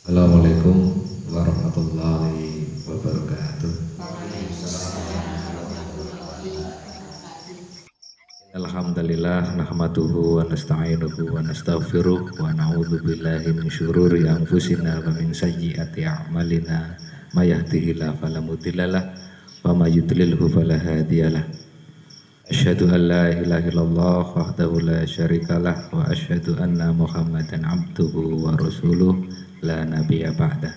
Assalamualaikum warahmatullahi wabarakatuh. Alhamdulillah nahmaduhu wa nasta'inuhu wa nastaghfiruh wa na'udzu billahi min syururi anfusina wa min sayyiati a'malina may yahdihillahu fala mudhillalah wa may yudlilhu fala hadiyalah. Asyhadu an la ilaha illallah wahdahu la syarikalah wa asyhadu anna Muhammadan abduhu wa rasuluh la nabiyya ba'dah.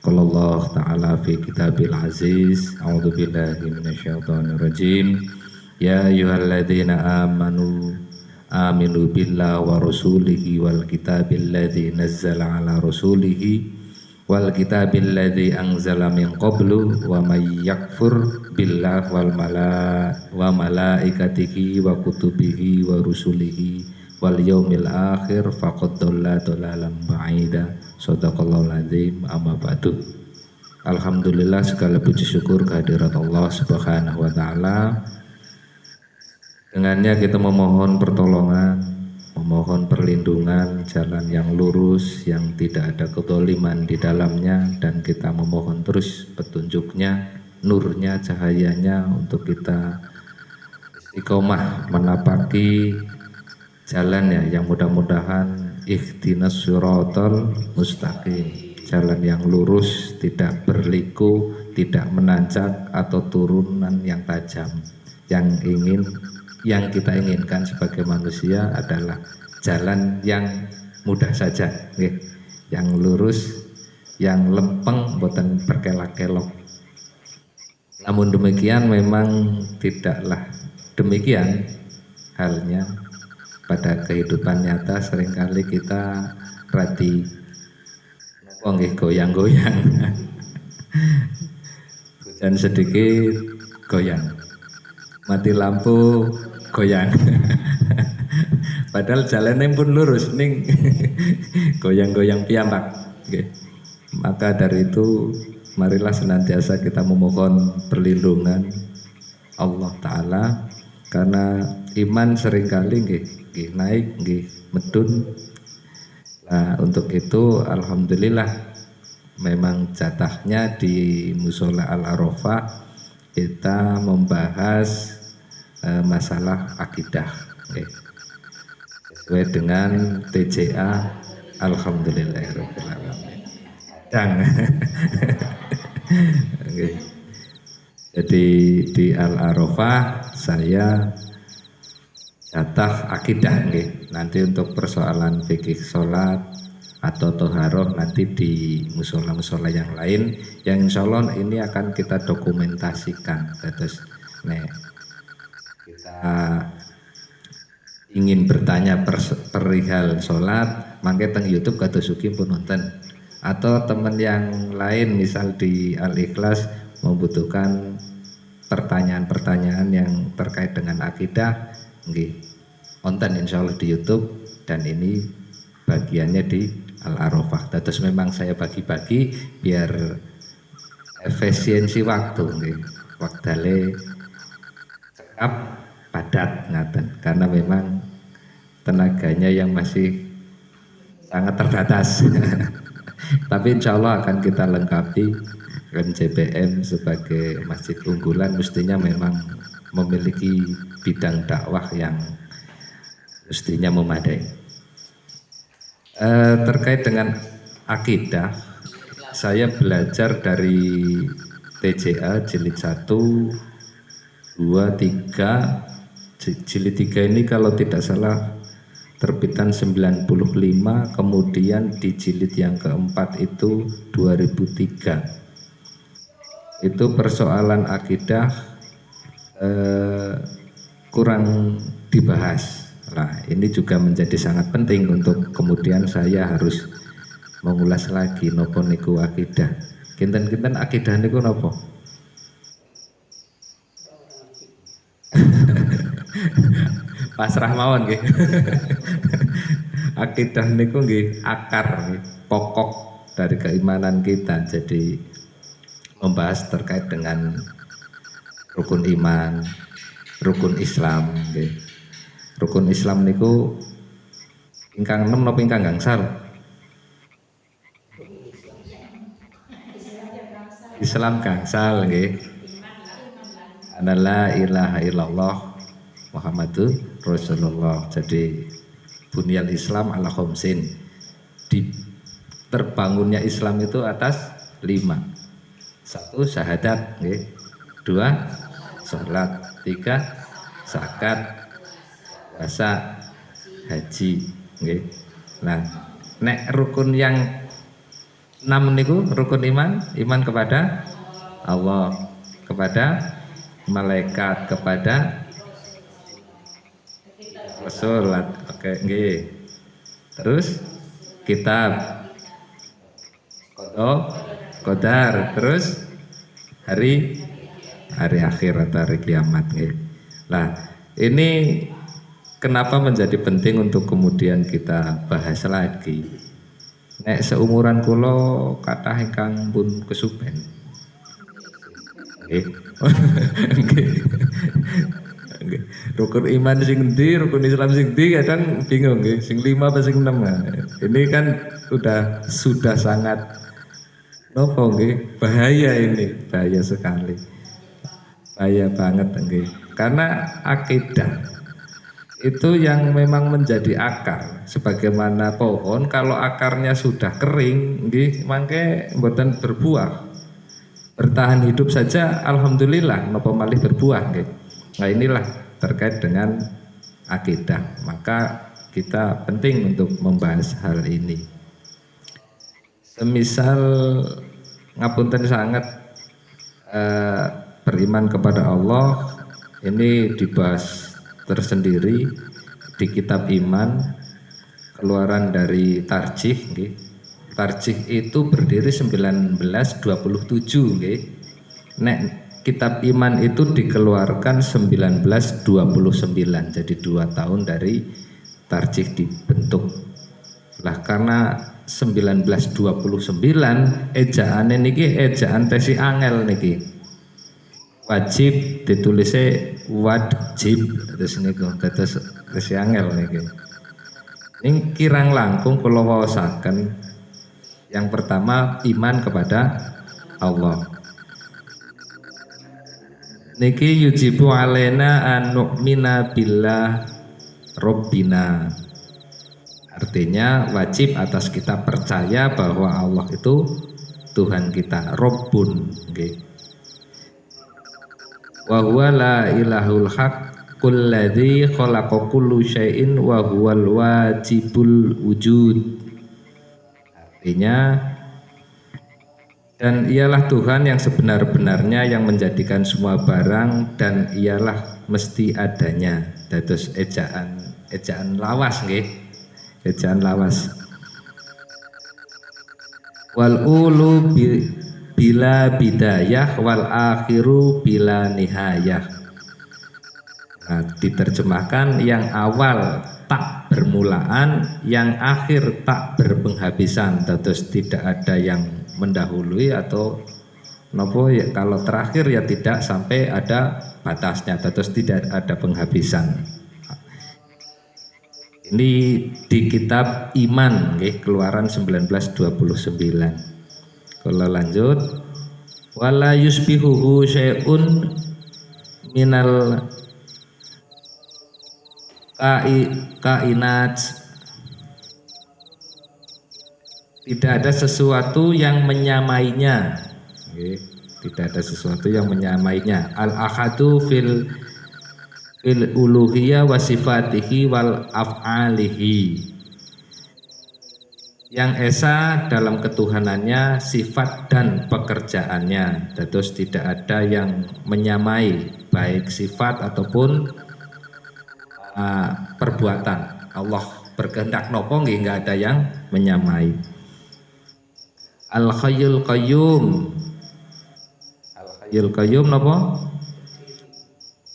Qala Allah Ta'ala fi kitabil aziz, a'udzu billahi minasyaitonir rajim. Ya ayyuhalladzina amanu aminu billahi wa rasulihi wal kitabil ladzi nazzala ala rasulihi wal kitabil ladzi anzala min qablu wa may yakfur billahi wa malaikatihi wa kutubihi wa rusulihi wal yaumil akhir faqad dhalla dhalalan ba'ida. Shadaqallahul azim. Amma ba'du. Alhamdulillah, segala puji syukur kehadirat Allah Subhanahu wa taala. Dengannya kita memohon pertolongan, memohon perlindungan, jalan yang lurus, yang tidak ada kedoliman di dalamnya, dan kita memohon terus petunjuknya, nurnya, cahayanya untuk kita istiqomah menapaki jalannya yang mudah-mudahan ihdinas siratal mustaqim, jalan yang lurus, tidak berliku, tidak menanjak atau turunan yang tajam. Yang kita inginkan sebagai manusia adalah jalan yang mudah saja, yang lurus, yang lempeng, boten berkelak-kelok. Namun demikian memang tidaklah demikian halnya pada kehidupan nyata. Seringkali kita radi goyang-goyang, hujan sedikit goyang, mati lampu goyang. Padahal jalannya pun lurus ning goyang-goyang piyambak. Maka dari itu marilah senantiasa kita memohon perlindungan Allah Ta'ala, karena iman seringkali naik medun. Nah, untuk itu alhamdulillah memang jatahnya di Musola Al-Arafah kita membahas masalah akidah, sesuai dengan TJA. Alhamdulillahirabbil alamin. Jadi di Al-Arafah saya jatah akidah, nanti untuk persoalan fikih sholat atau toharoh nanti di musola-musola yang lain, yang insya Allah ini akan kita dokumentasikan. Terus kita ingin bertanya perihal sholat, mangke teng YouTube kados ugi pun nonton, atau teman yang lain misal di Al-Ikhlas membutuhkan pertanyaan-pertanyaan yang terkait dengan akidah, nonton insya Allah di YouTube, dan ini bagiannya di Al-Arafah. Terus memang saya bagi-bagi biar efisiensi waktu, waktale cekap padat ngaten, karena memang tenaganya yang masih sangat terbatas. Tapi insya Allah akan kita lengkapi. JBM sebagai masjid unggulan mestinya memang memiliki bidang dakwah yang mestinya memadai. Terkait dengan akidah, saya belajar dari TJA jilid 1, 2, 3. Jilid 3 ini kalau tidak salah terbitan 95, kemudian di jilid yang keempat itu 2003. Itu persoalan akidah kurang dibahas. Nah, ini juga menjadi sangat penting untuk kemudian saya harus mengulas lagi nopo niku akidah. Kinten-kinten akidah niku nopo? Pasrah mawon nggih. Akidah niku nggih akar, pokok dari keimanan kita. Jadi membahas terkait dengan rukun iman, rukun Islam. Rukun Islam niku ingkang 6 napa ingkang gangsal? Islam gangsal nggih. Ana la ilaha illallah Muhammadur Rasulullah. Jadi bunyal Islam ala khamsin. Di terbangunnya Islam itu atas 5. 1 syahadat nggih. 2 salat, 3 zakat, puasa, haji nggih. Nah, nek rukun yang 6 niku rukun iman kepada Allah, kepada malaikat, kepada Rasul. Oke, nggih. Terus kitab, qadar, terus hari akhir atau hari kiamat nggih. Nah, ini kenapa menjadi penting untuk kemudian kita bahas lagi. Nek seumuran kula kathah ingkang pun kesupen. Nggih. Nggih. Rukun iman sing endi, rukun Islam sing endi kadang bingung nggih, sing 5 apa sing 6. Ini kan sudah sangat nopo nggih, bahaya ini, bahaya sekali. Bahaya banget nggih. Karena akidah itu yang memang menjadi akar, sebagaimana pohon kalau akarnya sudah kering nggih mangke mboten berbuah. Bertahan hidup saja alhamdulillah napa malih berbuah nggih. Nah, inilah terkait dengan akidah. Maka kita penting untuk membahas hal ini. Semisal ngapunten sangat beriman kepada Allah, ini dibahas tersendiri di kitab iman, keluaran dari Tarjih nggih. Tarjih itu berdiri 1927 nggih. Nek kitab iman itu dikeluarkan 1929, jadi 2 tahun dari Tarjih dibentuk. Lah karena 1929 ejaane niki ejaan tesi angel niki. Wajib ditulisnya wajib, terus niku dados tesi angel niki. Ini kirang langkung kula waosaken. Yang pertama iman kepada Allah. Niki yujibu alaina an nu'mina billah Rabbina. Artinya wajib atas kita percaya bahwa Allah itu Tuhan kita, Rabbun nggih. Wa huwa la ilahul haqqul ladzi khalaqa kullu syai'in wa huwal wajibul wujud. Artinya, dan ialah Tuhan yang sebenar-benarnya yang menjadikan semua barang, dan ialah mesti adanya. Dados ejaan lawas nggih. Ejaan lawas. Wal ulu bila bidayah wal akhiru bila nihayah. Nah, diterjemahkan yang awal tak bermulaan, yang akhir tak berpenghabisan. Dados tidak ada yang mendahului atau nopo ya, kalau terakhir ya tidak sampai ada batasnya. Dados tidak ada penghabisan. Ini di kitab iman nggih, keluaran 1929. Kalau lanjut, wala yusbihuhu syai'un minal kainat. Tidak ada sesuatu yang menyamainya. Tidak ada sesuatu yang menyamainya. Al-ahadu fil uluhiyah wa sifatihi wal af'alihi. Yang esa dalam ketuhanannya, sifat dan pekerjaannya. Dados tidak ada yang menyamai baik sifat ataupun perbuatan. Allah berkehendak nopo nggih, nggak ada yang menyamai. Al-Hayyul Qayyum. Al-Hayyul Qayyum nopo?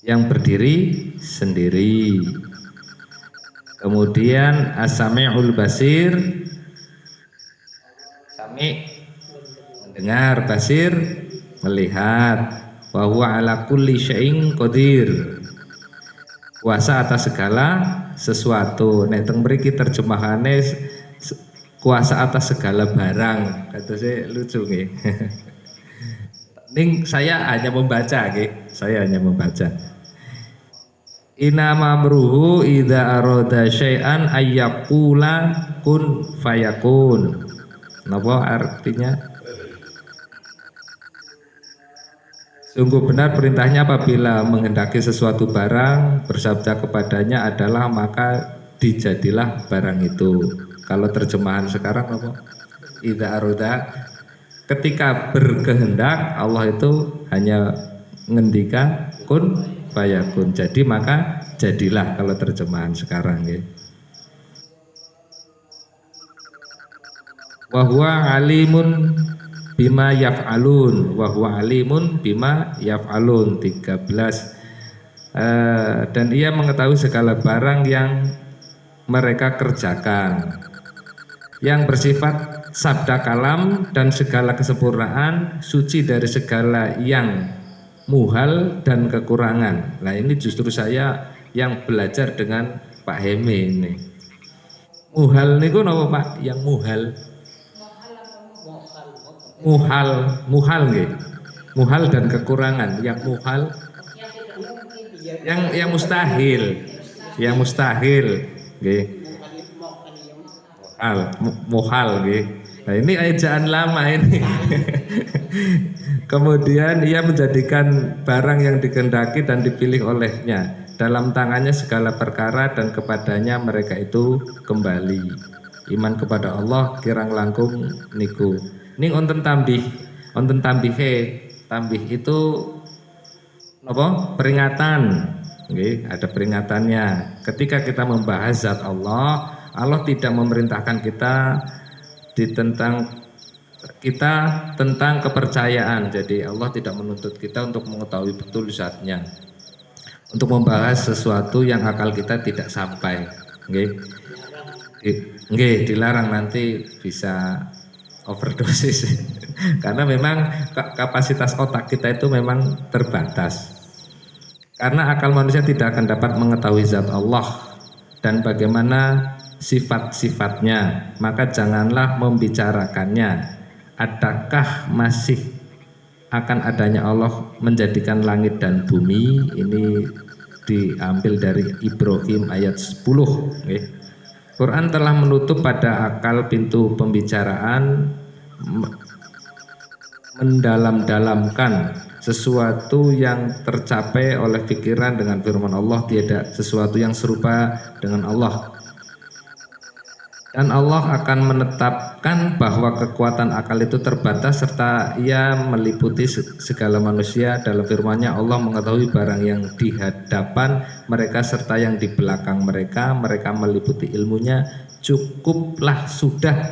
Yang berdiri sendiri. Kemudian As-Sami'ul Basir. Sami mendengar, basir melihat. Wa huwa ala kulli syai'in qadir. Kuasa atas segala sesuatu. Nek teng mriki terjemahane kuasa atas segala barang. Kata saya lucu nggih. Ning saya hanya membaca nggih. Saya hanya membaca. Inama amruhu idza arada syai'an ayyaqula kun fayakun. Napa artinya? Sungguh benar perintahnya apabila menghendaki sesuatu barang, bersabda kepadanya adalah maka dijadilah barang itu. Kalau terjemahan sekarang apa? Idza arada, ketika berkehendak Allah itu hanya ngendikan kun fayakun. Jadi maka jadilah kalau terjemahan sekarang ya. Wa huwa alimun bima yaf'alun, wa huwa alimun bima yaf'alun 13. Dan ia mengetahui segala barang yang mereka kerjakan, yang bersifat sabda kalam dan segala kesempurnaan, suci dari segala yang muhal dan kekurangan. Nah ini justru saya yang belajar dengan Pak Heme ini. Muhal niku napa Pak? Yang muhal. Muhal nggih. Muhal dan kekurangan. Yang muhal, yang mustahil. Yang mustahil nggih. Muhal nggih. Nah ini ejaan lama ini. Kemudian ia menjadikan barang yang dikehendaki dan dipilih olehnya. Dalam tangannya segala perkara dan kepadanya mereka itu kembali. Iman kepada Allah kirang langkung niku. Ning onten tambih itu apa? Peringatan. Nggih, ada peringatannya. Ketika kita membahas zat Allah, Allah tidak memerintahkan kita tentang kepercayaan. Jadi Allah tidak menuntut kita untuk mengetahui betul zatnya, untuk membahas sesuatu yang akal kita tidak sampai. Nggih, dilarang, nanti bisa overdosis. Karena memang kapasitas otak kita itu memang terbatas. Karena akal manusia tidak akan dapat mengetahui zat Allah dan bagaimana sifat-sifatnya, maka janganlah membicarakannya. Adakah masih akan adanya Allah menjadikan langit dan bumi? Ini diambil dari Ibrahim ayat 10. Quran telah menutup pada akal pintu pembicaraan, mendalam-dalamkan sesuatu yang tercapai oleh pikiran dengan firman Allah. Tiada sesuatu yang serupa dengan Allah. Dan Allah akan menetapkan bahwa kekuatan akal itu terbatas serta ia meliputi segala manusia. Dalam firman-Nya Allah mengetahui barang yang di hadapan mereka serta yang di belakang mereka. Mereka meliputi ilmunya. Cukuplah sudah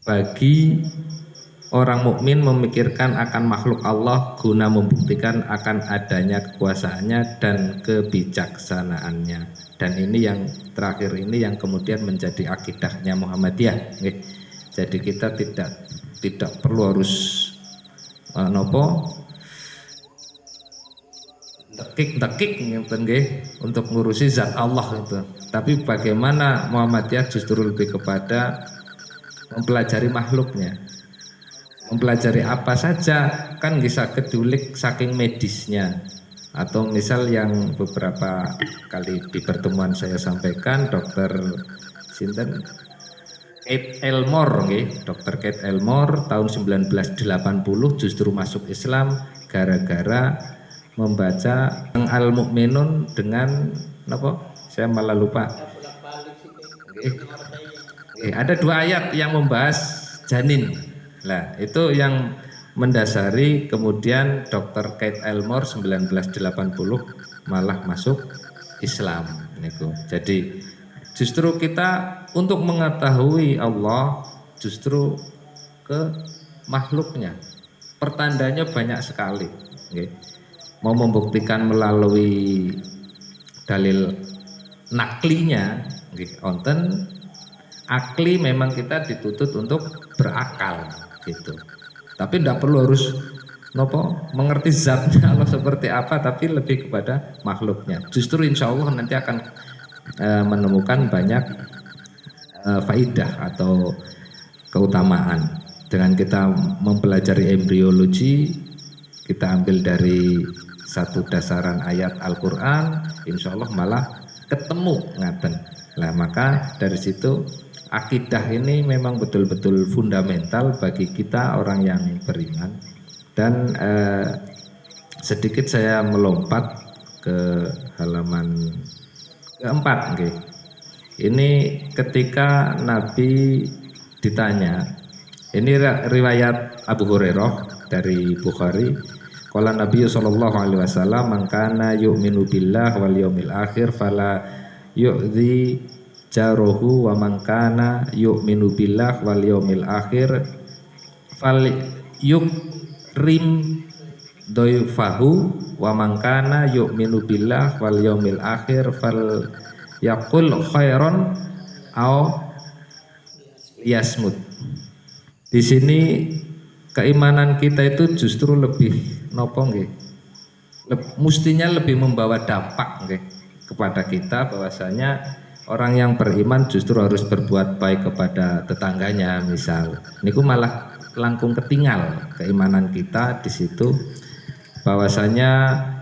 bagi orang mukmin memikirkan akan makhluk Allah guna membuktikan akan adanya kekuasaannya dan kebijaksanaannya. Dan ini yang terakhir ini yang kemudian menjadi akidahnya Muhammadiyah. Jadi kita tidak perlu harus dekik untuk ngurusi zat Allah itu. Tapi bagaimana Muhammadiyah justru lebih kepada mempelajari makhluknya. Mempelajari apa saja kan bisa kedulik saking medisnya. Atau misal yang beberapa kali di pertemuan saya sampaikan, Dr. Sinten Kate Elmore, Dr. Kate Elmore tahun 1980 justru masuk Islam gara-gara membaca Al-Mu'minun dengan apa? Saya malah lupa. Ada 2 ayat yang membahas janin. Lah, itu yang mendasari kemudian Dr. Kate Elmore 1980 malah masuk Islam niku. Jadi justru kita untuk mengetahui Allah justru ke makhluknya. Pertandanya banyak sekali. Mau membuktikan melalui dalil naklinya, onten akli memang kita dituntut untuk berakal gitu. Tapi tidak perlu harus mengerti zatnya Allah seperti apa, tapi lebih kepada makhluknya. Justru insya Allah nanti akan menemukan banyak faidah atau keutamaan. Dengan kita mempelajari embriologi, kita ambil dari satu dasaran ayat Al-Quran, insya Allah malah ketemu ngaten. Nah maka dari situ akidah ini memang betul-betul fundamental bagi kita orang yang beriman. Dan sedikit saya melompat ke halaman keempat, okay. Ini ketika Nabi ditanya, ini riwayat Abu Hurairah dari Bukhari. Qala Nabi sallallahu alaihi wasallam, "Man kana yu'minu billah wal yaumil akhir fala yu'dhi jaruhu wa man kana yu'minu billah wal yaumil akhir fal yukrim doifahu wa man kana yu'minu billah wal yaumil akhir fal yaqul khairon au yasmut." Di sini keimanan kita itu justru lebih nopo nggih. Mestinya lebih membawa dampak nggih kepada kita, bahwasanya orang yang beriman justru harus berbuat baik kepada tetangganya misal. Niku malah langkung ketinggal keimanan kita di situ, bahwasanya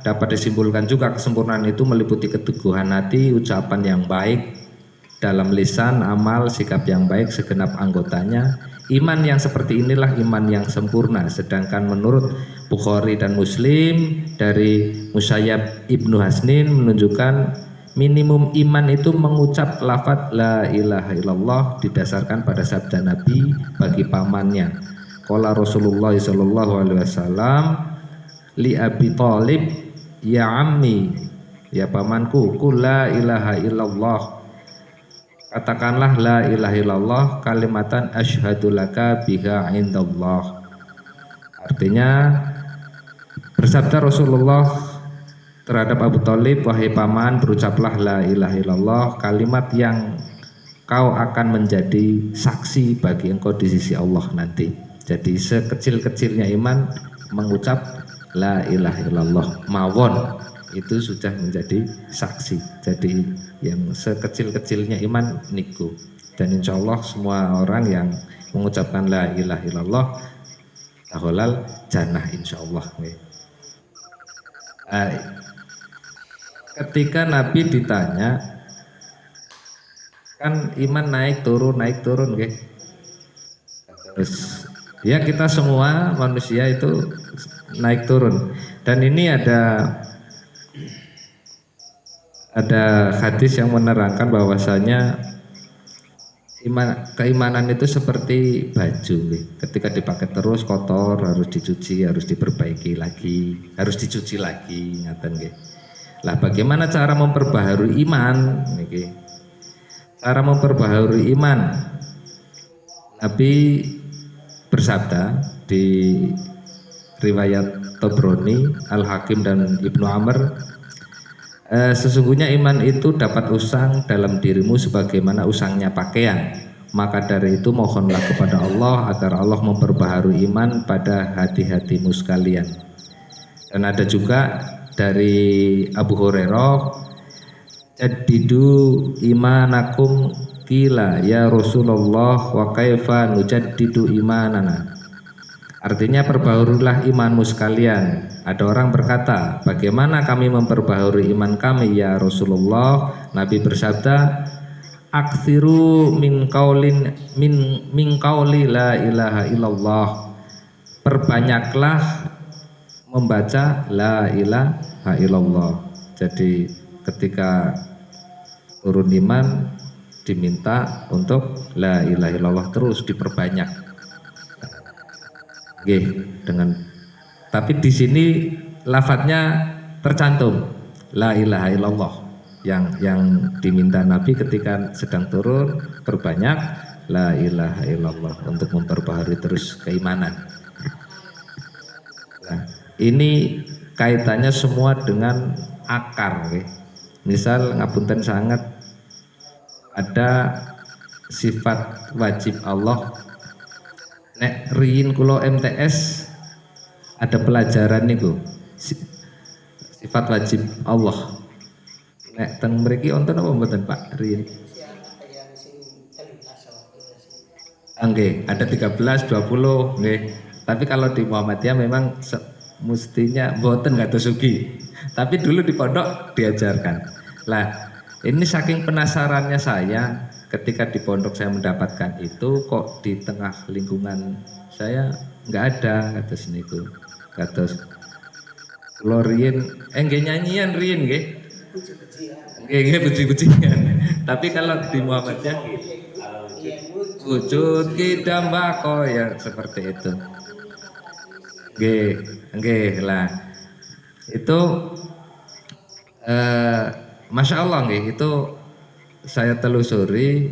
dapat disimpulkan juga kesempurnaan itu meliputi keteguhan hati, ucapan yang baik dalam lisan, amal, sikap yang baik segenap anggotanya. Iman yang seperti inilah iman yang sempurna. Sedangkan menurut Bukhari dan Muslim dari Musayyab Ibnu Hasnin menunjukkan minimum iman itu mengucap lafaz la ilaha illallah didasarkan pada sabda Nabi bagi pamannya. Qala Rasulullah sallallahu alaihi wasallam li Abi Thalib, ya ammi, ya pamanku, qul la ilaha illallah, katakanlah la ilaha illallah kalimatan asyhadu laka biha indallah. Artinya bersabda Rasulullah terhadap Abu Thalib, wahai paman, berucaplah la ilaha illallah, kalimat yang kau akan menjadi saksi bagi engkau di sisi Allah nanti. Jadi sekecil-kecilnya iman mengucap la ilaha illallah mawon itu sudah menjadi saksi. Jadi yang sekecil-kecilnya iman niku. Dan insya Allah semua orang yang mengucapkan la ilaha illallah taholal jannah insya Allah. Ketika Nabi ditanya, kan iman naik turun nggih. Terus ya kita semua manusia itu naik turun. Dan ini ada hadis yang menerangkan bahwasanya keimanan itu seperti baju, ketika dipakai terus kotor, harus dicuci, harus diperbaiki lagi, harus dicuci lagi, ngaten nggih. Lah bagaimana cara memperbaharui iman niki? Cara memperbaharui iman, Nabi bersabda di riwayat Tabrani, Al-Hakim dan Ibnu Amr, sesungguhnya iman itu dapat usang dalam dirimu sebagaimana usangnya pakaian. Maka dari itu mohonlah kepada Allah agar Allah memperbaharui iman pada hati-hatimu sekalian. Dan ada juga dari Abu Hurairah, jaddidu imanakum, qila ya Rasulullah wa kaifa nujaddidu imanana. Artinya perbaharulah imanmu sekalian. Ada orang berkata, bagaimana kami memperbaharui iman kami ya Rasulullah? Nabi bersabda, aksiru min qauli la ilaha illallah. Perbanyaklah membaca la ilaha illallah. Jadi ketika turun iman diminta untuk la ilaha illallah terus diperbanyak. Oke, tapi di sini lafadznya tercantum la ilaha illallah yang diminta Nabi ketika sedang turun, perbanyak la ilaha illallah untuk memperbaharui terus keimanan. Nah, ini kaitannya semua dengan akar, okay. Misal ngapunten sangat ada sifat wajib Allah. Nek riyin kulo MTS ada pelajaran niku sifat wajib Allah. Nek teng mriki wonten apa mboten Pak riyin? Oke, ada 13, 20, nggih. Tapi kalau di Muhammadiyah memang mestinya mboten kados sugi. Tapi dulu di pondok diajarkan. Lah, ini saking penasarannya saya ketika di pondok saya mendapatkan itu, kok di tengah lingkungan saya nggak ada kados niku. Kados kula riyin nggih nyanyian riyin nggih. Nggih puji-pujian. Tapi kalau di Muhammadiyah wujud kita mbako ya seperti itu. Nggih lah. Itu Masya Allah nggih, itu saya telusuri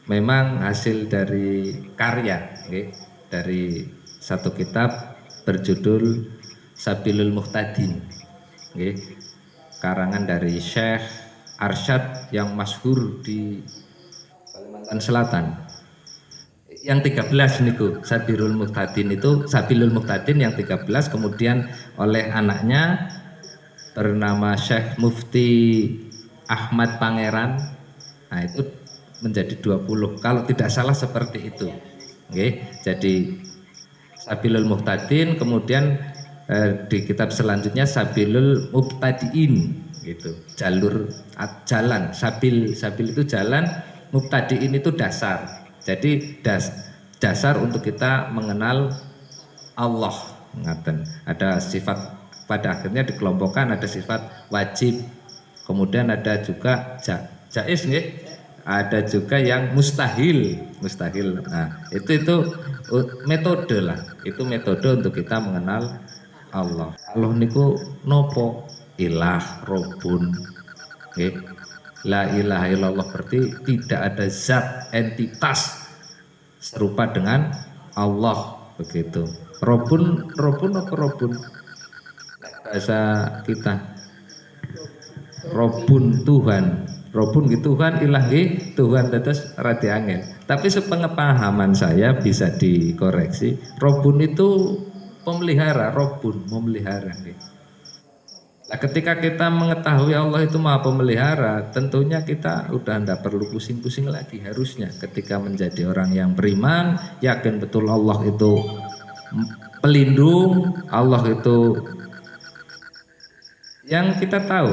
memang hasil dari karya nggih, dari satu kitab berjudul Sabilul Muhtadin nggih, karangan dari Syekh Arsyad yang masyhur di Kalimantan Selatan. Yang 13 niku Sabilul Muhtadin, itu Sabilul Muhtadin yang 13 kemudian oleh anaknya bernama Syekh Mufti Ahmad Pangeran. Nah, itu menjadi 20 kalau tidak salah seperti itu. Oke, jadi Sabilul Muhtadin, kemudian di kitab selanjutnya Sabilul Mubtadiin gitu. Jalur jalan, sabil itu jalan, mubtadiin itu dasar. Jadi dasar untuk kita mengenal Allah. Ngaten. Ada sifat, pada akhirnya dikelompokkan ada sifat wajib. Kemudian ada juga jaiz nggih. Ada juga yang mustahil. Nah, itu metode lah. Itu metode untuk kita mengenal Allah. Allah niku nopo? Ilah, Robun. Nggih. La ilaha illallah berarti tidak ada zat entitas serupa dengan Allah, begitu. Robun apa Robun? Bahasa kita Robun Tuhan. Robun gitu Tuhan, ilah Tuhan, tetes radi angel. Tapi sepengetahuan saya bisa dikoreksi. Robun itu pemelihara, Robun memelihara. Nah, ketika kita mengetahui Allah itu Maha Pemelihara, tentunya kita udah tidak perlu pusing-pusing lagi harusnya. Ketika menjadi orang yang beriman, yakin betul Allah itu pelindung, Allah itu yang kita tahu.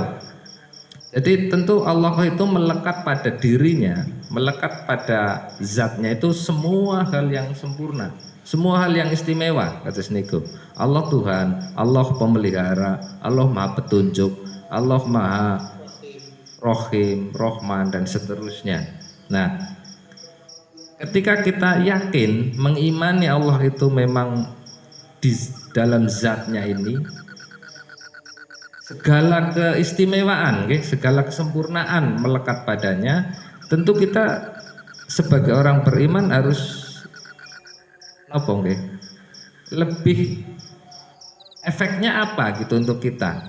Jadi tentu Allah itu melekat pada dirinya, melekat pada zatnya itu semua hal yang sempurna, semua hal yang istimewa, kata niku. Allah Tuhan, Allah pemelihara, Allah Maha petunjuk, Allah Maha Rohim, Rohman dan seterusnya. Nah, ketika kita yakin mengimani Allah itu memang di dalam zatnya ini, segala keistimewaan, segala kesempurnaan melekat padanya, tentu kita sebagai orang beriman harus apa lebih efeknya apa gitu untuk kita.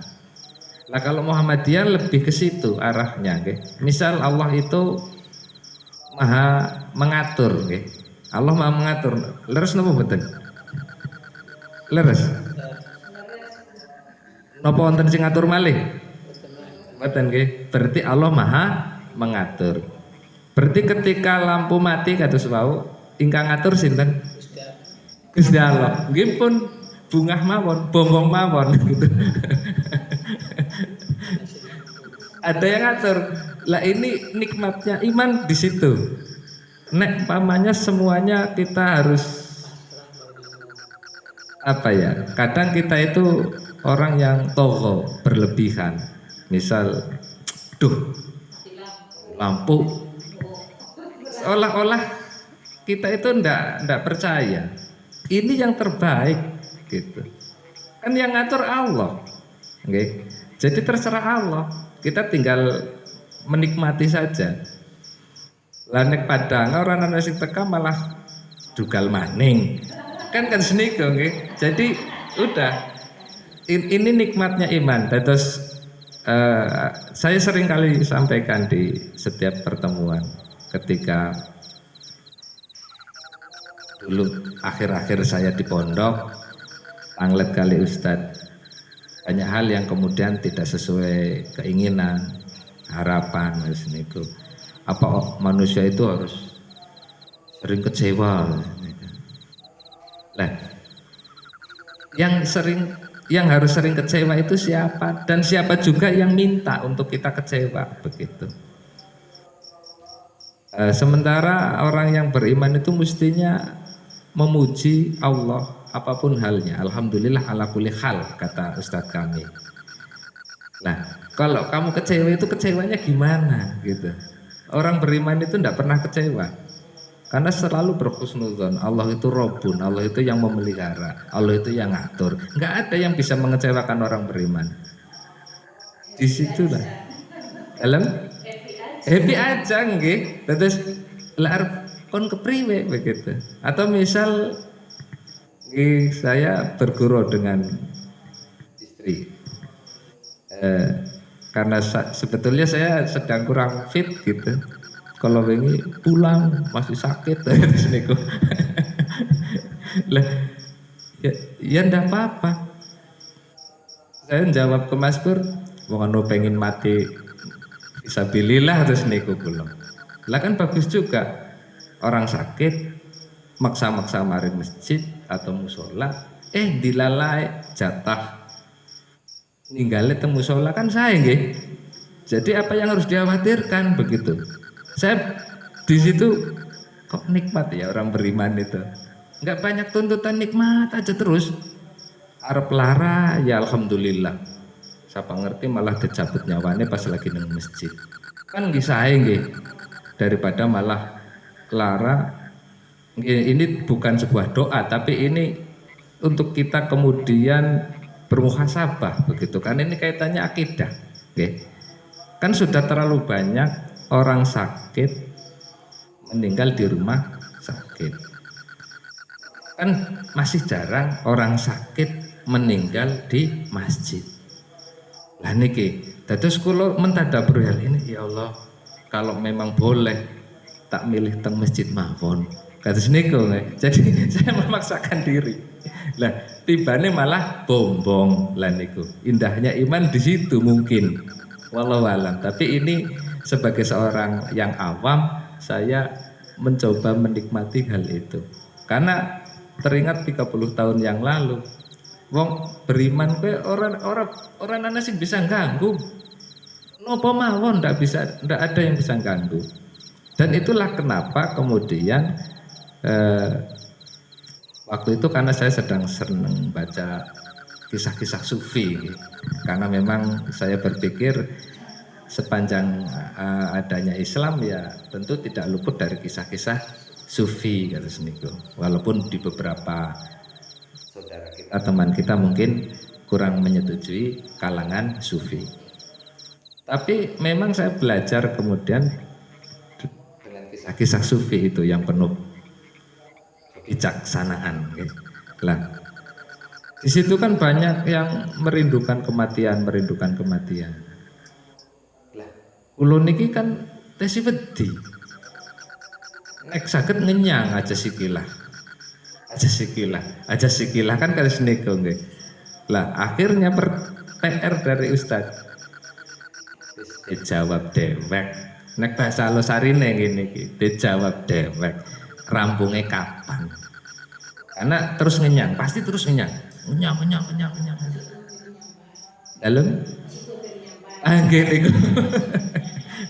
Nah, kalau Muhammadiyah lebih ke situ arahnya. Misal Allah itu Maha mengatur, Allah Maha mengatur. Leres napa mboten? Leres. Napa wonten sing ngatur malih? Mboten nggih. Berarti Allah Maha mengatur. Berarti ketika lampu mati kados wau, ingkang ngatur sinten? Gusti Allah. Nggih pun bungah mawon, bombong mawon gitu. Ada yang ngatur. Lah ini nikmatnya iman di situ. Nek pamannya semuanya kita harus apa ya? Kadang kita itu orang yang togo, berlebihan. Misal, lampu, seolah-olah kita itu ndak percaya. Ini yang terbaik, gitu. Kan yang ngatur Allah, okay? Jadi terserah Allah. Kita tinggal menikmati saja. Lanek padang orang ana sing teka malah dugal maning. Kan seniku nggih. Jadi udah ini nikmatnya iman. Terus saya sering kali sampaikan di setiap pertemuan ketika dulu akhir-akhir saya di pondok anglet kali Ustadz, banyak hal yang kemudian tidak sesuai keinginan, harapan, niku. Apa manusia itu harus sering kecewa. Nah, yang harus sering kecewa itu siapa, dan siapa juga yang minta untuk kita kecewa, begitu. Sementara orang yang beriman itu mestinya memuji Allah apapun halnya. Alhamdulillah ala kulli hal, kata Ustadz kami. Nah, kalau kamu kecewa itu kecewanya gimana gitu. Orang beriman itu tidak pernah kecewa, karena selalu berhusnudzon. Allah itu Rabbun, Allah itu yang memelihara, Allah itu yang ngatur. Nggak ada yang bisa mengecewakan orang beriman. Di situlah dalam happy aja nggih. Terus lah kon kepriwe begitu. Atau misal saya bergurau dengan istri. Karena sebetulnya saya sedang kurang fit gitu. Kalau ini pulang masih sakit terus niku. Lah ya ndak apa-apa. Saya jawab ke Mas Pur, wong pengen mati fisabilillah terus niku kula. Lah kan bagus juga. Orang sakit maksa-maksa mari masjid atau musola, dilalai jatah ninggalin temu musola kan saya nggih. Jadi apa yang harus dikhawatirkan begitu. Saya di situ kok nikmat ya orang beriman itu. Enggak banyak tuntutan, nikmat aja terus. Arep lara ya alhamdulillah. Siapa ngerti malah dicabut nyawanya pas lagi nang masjid. Kan nggih sae nggih. Daripada malah lara. Ini bukan sebuah doa, tapi ini untuk kita kemudian bermuhasabah begitu kan, ini kaitannya akidah. Oke. Kan sudah terlalu banyak orang sakit meninggal di rumah sakit. Kan masih jarang orang sakit meninggal di masjid. Lah niki dados kula mentadabur hal ini, ya Allah, kalau memang boleh tak milih teng masjid mawon. Kados niku nggih. Jadi saya memaksakan diri. Lah tibane malah bombong lah niku. Indahnya iman di situ mungkin. Wallahu alam. Tapi ini sebagai seorang yang awam, saya mencoba menikmati hal itu. Karena teringat 30 tahun yang lalu, wong beriman kowe orang ana sing bisa ganggu. Napa mawon ndak ada yang bisa ganggu. Dan itulah kenapa kemudian waktu itu karena saya sedang senang baca kisah-kisah sufi, karena memang saya berpikir sepanjang adanya Islam ya tentu tidak luput dari kisah-kisah sufi kata seniku. Walaupun di beberapa saudara kita, teman kita mungkin kurang menyetujui kalangan sufi. Tapi memang saya belajar kemudian dengan kisah-kisah sufi itu yang penuh kebijaksanaan. Lah, di situ kan banyak yang merindukan kematian. Lah, kula niki kan tesi wedi. Nek saged ngenyang aja sikilah kan kados niku nggih. Lah, akhirnya PR dari Ustadz dijawab dewek. Nek bahasa Losarine ngene iki, dijawab dewek. Rampungnya kapan? Karena terus ngenyang, pasti terus ngenyang. Ngenyang. Dalam? Gitu.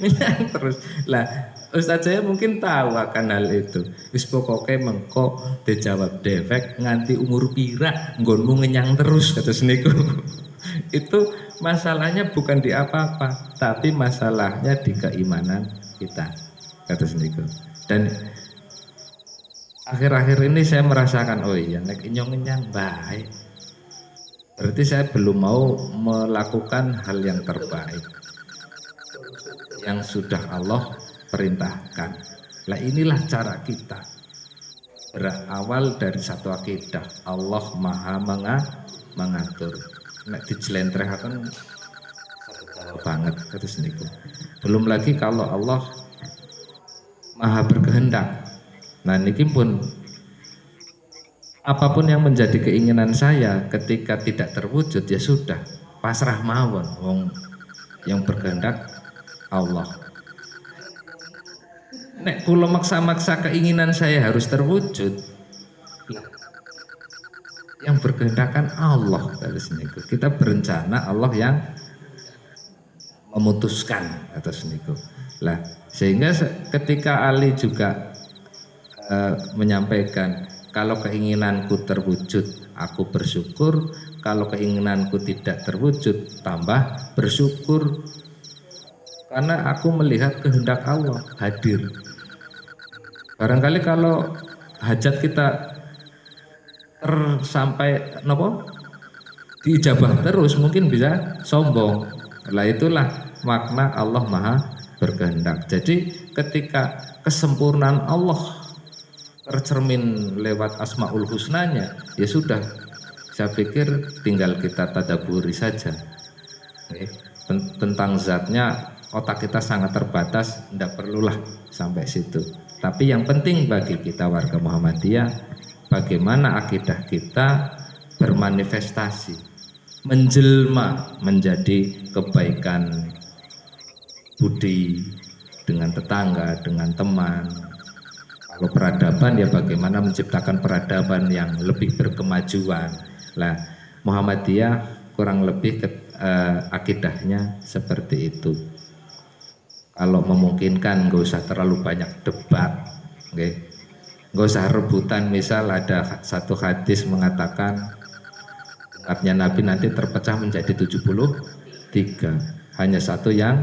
Ngenyang terus. Lah, Ustadz saya mungkin tahu akan hal itu. Wis pokoke mengko dijawab dewek nganti umur pira nggonmu ngenyang terus kata seniku. Itu masalahnya bukan di apa-apa, tapi masalahnya di keimanan kita kata seniku. Dan akhir-akhir ini saya merasakan, oh iya nek inyong-inyang baik. Berarti saya belum mau melakukan hal yang terbaik yang sudah Allah perintahkan. Lah inilah cara kita berawal dari satu akidah, Allah Maha mengatur. Nek dijelentrehaken banget terus niku. Belum lagi kalau Allah Maha berkehendak. Nah niki pun apapun yang menjadi keinginan saya ketika tidak terwujud ya sudah pasrah mawon, wong yang berkehendak Allah. Nek kula maksa-maksa keinginan saya harus terwujud, yang berkehendakan Allah terus niku. Kita berencana, Allah yang memutuskan atas niku. Lah, sehingga ketika Ali juga menyampaikan, kalau keinginanku terwujud, aku bersyukur. Kalau keinginanku tidak terwujud, tambah bersyukur. Karena aku melihat kehendak Allah hadir. Barangkali kalau hajat kita sampai nopo diijabah terus, mungkin bisa sombong. Lah itulah makna Allah Maha berkehendak. Jadi ketika kesempurnaan Allah tercermin lewat Asmaul Husnanya, ya sudah, saya pikir tinggal kita tadaburi saja. Tentang zatnya otak kita sangat terbatas, tidak perlulah sampai situ. Tapi yang penting bagi kita warga Muhammadiyah, bagaimana akidah kita bermanifestasi, menjelma menjadi kebaikan budi dengan tetangga, dengan teman. Kalau peradaban, ya bagaimana menciptakan peradaban yang lebih berkemajuan. Lah, Muhammadiyah kurang lebih akidahnya seperti itu. Kalau memungkinkan nggak usah terlalu banyak debat, okay? Nggak usah rebutan. Misal ada satu hadis mengatakan umatnya Nabi nanti terpecah menjadi 73, hanya satu yang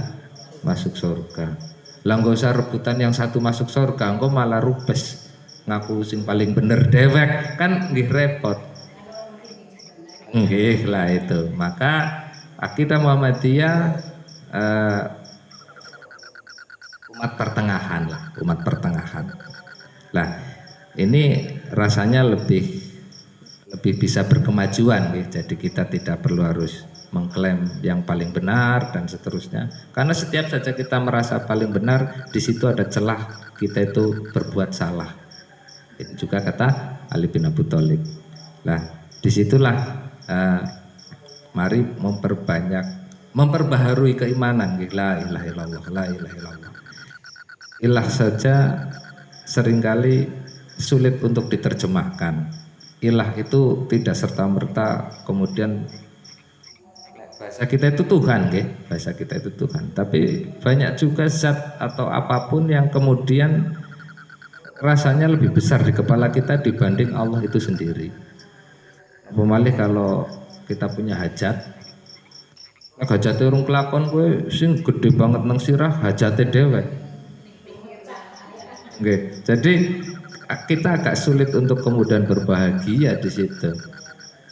masuk surga. Lah nggak usah rebutan yang satu masuk surga, engko malah rubes ngaku sing paling bener dewek, kan nggih repot. Nggih lah itu. Maka akidah Muhammadiyah umat pertengahan lah, umat pertengahan. Lah ini rasanya lebih bisa berkemajuan, jadi kita tidak perlu harus mengklaim yang paling benar dan seterusnya. Karena setiap saja kita merasa paling benar, di situ ada celah kita itu berbuat salah. Itu juga kata Ali bin Abi Thalib. Nah, disitulah mari memperbaharui keimanan. La ilaha illallah, la ilaha illallah. Ilah saja seringkali sulit untuk diterjemahkan. Ilah itu tidak serta-merta kemudian bahasa kita itu Tuhan, bahasa kita itu Tuhan. Tapi banyak juga zat atau apapun yang kemudian rasanya lebih besar di kepala kita dibanding Allah itu sendiri. Pemalih kalau kita punya hajatnya urung kelakon kowe sing gede banget nang sirah, hajate dewek. Jadi kita agak sulit untuk kemudian berbahagia di situ.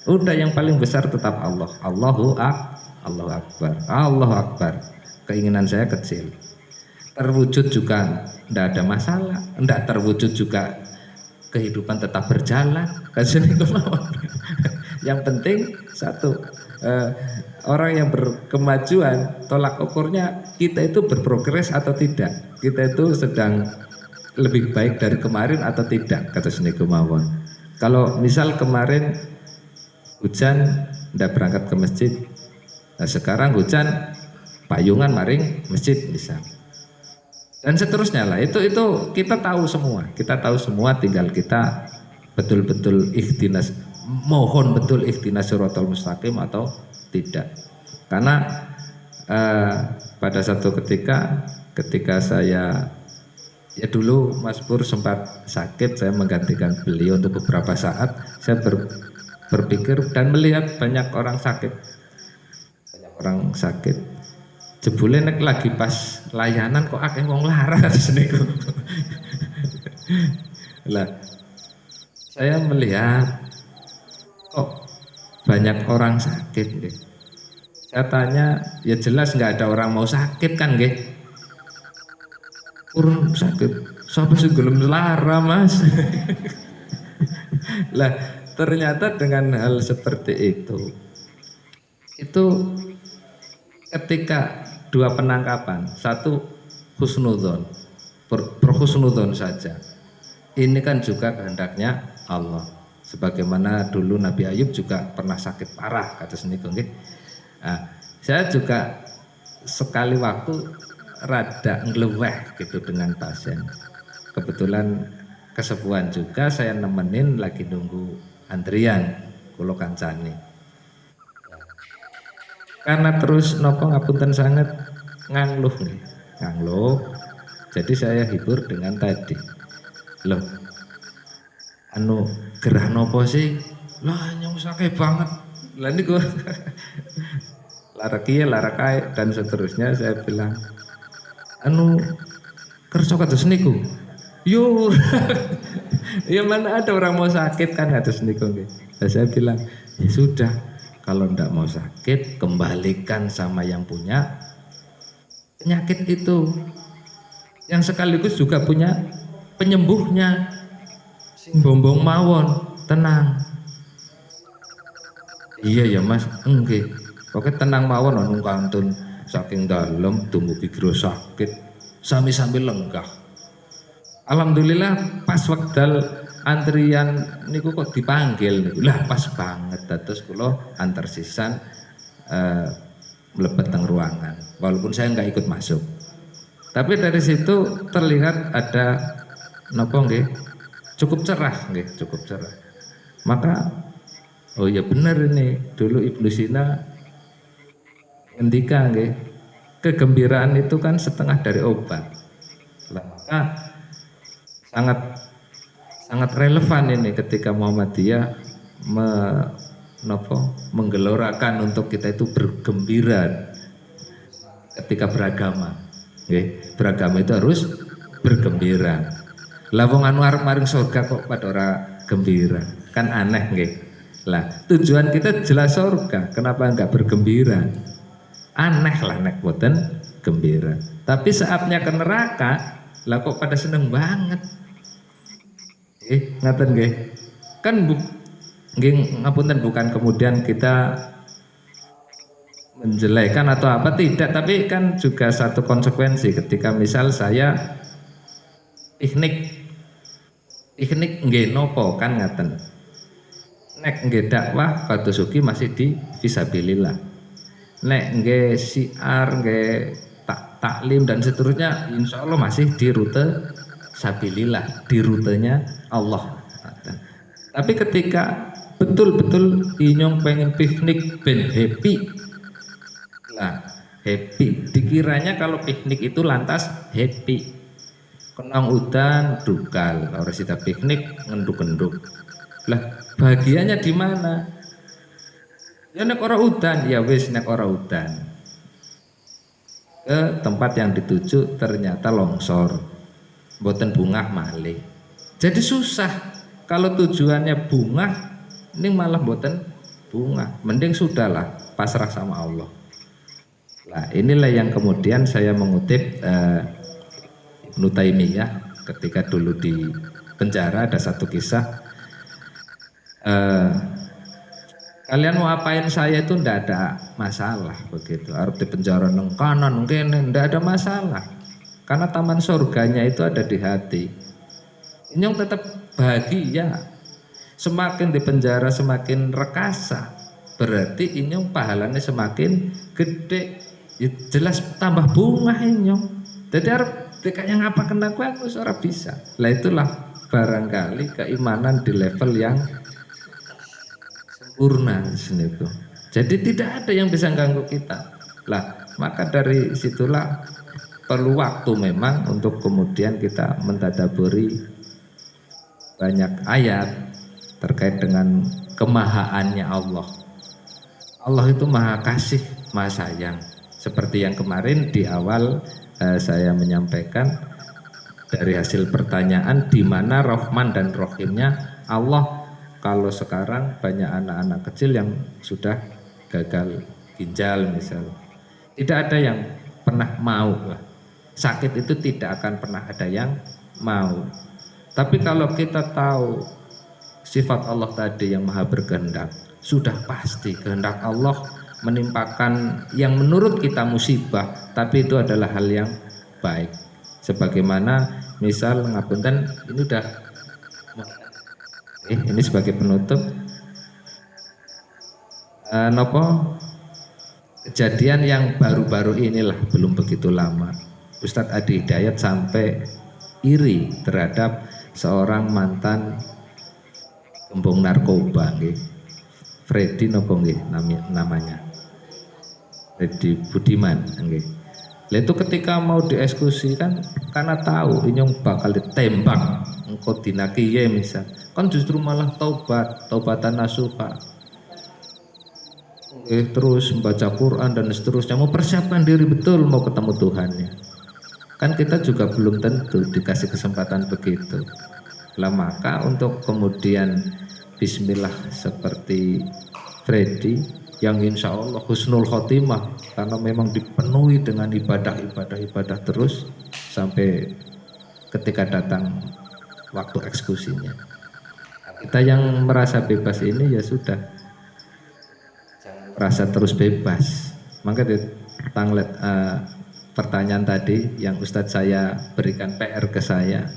Udah, yang paling besar tetap Allah. Allahu Akbar. Allahu Akbar. Keinginan saya kecil. Terwujud juga tidak ada masalah. Tidak terwujud juga kehidupan tetap berjalan. Yang penting satu, orang yang berkemajuan, tolak ukurnya kita itu berprogres atau tidak. Kita itu sedang lebih baik dari kemarin atau tidak, kata sini kemauan. Kalau misal kemarin hujan tidak berangkat ke masjid, nah sekarang hujan payungan maring masjid misal, dan seterusnya lah. Itu kita tahu semua, tinggal kita betul-betul ikhtinas, mohon betul ikhtinas siratal mustaqim atau tidak. Karena pada satu ketika saya, ya dulu Mas Pur sempat sakit, saya menggantikan beliau untuk beberapa saat. Saya berpikir dan melihat banyak orang sakit. Jebule nek lagi pas layanan kok akeh wong laras niku. Lah saya melihat kok banyak orang sakit nggih. Saya tanya, ya jelas nggak ada orang mau sakit kan nggih. Urung sakit, siapa sih gelem lara Mas? Lah ternyata dengan hal seperti itu ketika dua penangkapan, satu husnudzon, berhusnudzon saja. Ini kan juga kehendaknya Allah. Sebagaimana dulu Nabi Ayub juga pernah sakit parah, kata seniku nggih. Nah, saya juga sekali waktu rada ngeleweh gitu dengan pasien. kebetulan kesepuan juga, saya nemenin lagi nunggu antrian kulo kancane. Karena terus nopo ngapunten sangat ngangluh nih, ngangluh. Jadi saya hibur dengan tadi, loh, anu gerah nopo sih? Lah nyong sakit banget. Lah ini gue lara kiye, lara kae dan seterusnya. Saya bilang, anu kerja kados niku. Yo, ya mana ada orang mau sakit kan kados niku nggih. Nah, saya bilang, ya sudah, kalau ndak mau sakit kembalikan sama yang punya penyakit itu, yang sekaligus juga punya penyembuhnya. Sing bombong mawon, tenang. Iya ya Mas, nggih. Pokoke tenang mawon nang kantun saking dalem dumugi giro sakit sami-sami lenggah. Alhamdulillah pas wekdal antrian niku kok dipanggil niku. Lah pas banget, dados kula antar sisan mlebet teng ruangan. Walaupun saya nggak ikut masuk. Tapi dari situ terlihat ada napa nggih? Cukup cerah nggih, cukup cerah. Maka oh ya benar ini, dulu Ibnu Sina ngendika nggih, kegembiraan itu kan setengah dari obat. Lah, maka sangat relevan ini ketika Muhammadiyah menggelorakan untuk kita itu bergembira ketika beragama. Nggih, beragama itu harus bergembira. Lah wong anu arep maring surga kok pada ora gembira, kan aneh nggih. Lah tujuan kita jelas surga, kenapa enggak bergembira? Aneh lah nek boten gembira. Tapi saatnya ke neraka, lah kok pada seneng banget. Ngaten nggih. Kan nggih ngapunten, bukan kemudian kita menjelekan atau apa, tidak, tapi kan juga satu konsekuensi ketika misal saya piknik nggih nopo kan ngaten. Nek nggih dakwah kados ugi masih di fisabilillah. Nek nggih syiar, nggih taklim dan seterusnya, insya Allah masih di rute sabilillah, di rutenya Allah. Tapi ketika betul-betul inyong pengen piknik ben happy, lah happy dikiranya kalau piknik itu lantas happy. Kenang udan dukal, orang sita piknik ngenduk-ngenduk. Lah bahagianya di mana? Ya nek ora udan, ya wis nek ora udan. Ke tempat yang dituju ternyata longsor, mboten bungah malih. Jadi susah kalau tujuannya bungah, ini malah mboten bungah. Mending sudahlah pasrah sama Allah. Nah inilah yang kemudian saya mengutip Ibnu Taimiyah ketika dulu di penjara. Ada satu kisah, kalian mau apain saya itu ndak ada masalah begitu. Arep di penjara neng kanan kene ndak ada masalah, karena taman surganya itu ada di hati. Inyong tetap bahagia. Semakin di penjara semakin rekasa, berarti inyong pahalanya semakin gede. Ya, jelas tambah bunga inyong. Jadi arep dekatnya ngapa kena aku ora bisa. Lah itulah barangkali keimanan di level yang sempurna itu. Jadi tidak ada yang bisa ganggu kita. Lah maka dari situlah perlu waktu memang untuk kemudian kita mentadaburi banyak ayat terkait dengan kemahaannya Allah. Allah itu maha kasih, maha sayang. Seperti yang kemarin di awal saya menyampaikan dari hasil pertanyaan, di mana Rahman dan Rahimnya Allah. Kalau sekarang banyak anak-anak kecil yang sudah gagal ginjal misal, tidak ada yang pernah mau. Sakit itu tidak akan pernah ada yang mau. Tapi kalau kita tahu sifat Allah tadi yang maha berkehendak, sudah pasti kehendak Allah menimpakan yang menurut kita musibah, tapi itu adalah hal yang baik. Sebagaimana misal ngapunten, ini udah ini sebagai penutup, nopo kejadian yang baru-baru inilah, belum begitu lama, Ustadz Adi Hidayat sampai iri terhadap seorang mantan gembong narkoba nggih. Freddy napa nggih namanya? Freddy Budiman nggih. Lah itu ketika mau dieksekusi kan karena tahu Inyong bakal ditembak engko dina kiye misal. Kan justru malah taubatan nasuha. Terus membaca Quran dan seterusnya, mempersiapkan diri betul mau ketemu Tuhannya. Kan kita juga belum tentu dikasih kesempatan begitu. Lah maka untuk kemudian bismillah seperti Freddy yang insya Allah husnul khotimah karena memang dipenuhi dengan ibadah terus sampai ketika datang waktu eksekusinya. Kita yang merasa bebas ini ya sudah rasa terus bebas. Maka pertanyaan tadi yang Ustadz saya berikan PR ke saya,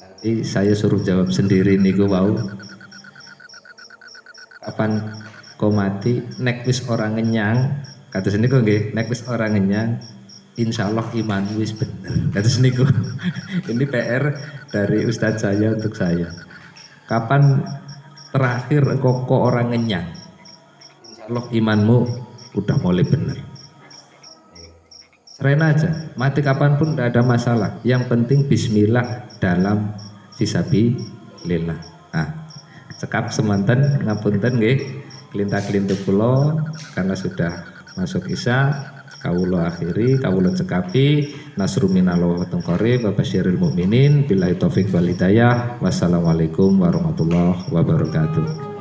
nanti saya suruh jawab sendiri niku wau. Kapan kau mati nek wis orang ngenyang kata seniku nggih, nek wis orang ngenyang insyaallah iman wis bener kata seniku. Ini PR dari Ustadz saya untuk saya. Kapan terakhir kok orang ngenyang, insyaallah imanmu udah mulai bener. Serain aja, mati kapanpun tidak ada masalah. Yang penting bismillah dalam fisabilillah. Nah, cekap semanten ngapunten nggih kelinta-kelintu kula karena sudah masuk isya. Kawula akhiri, kawula cekapi, nasru minallah wa tengqarib wa basyiril mukminin billahi taufik wal hidayah. Wassalamualaikum warahmatullahi wabarakatuh.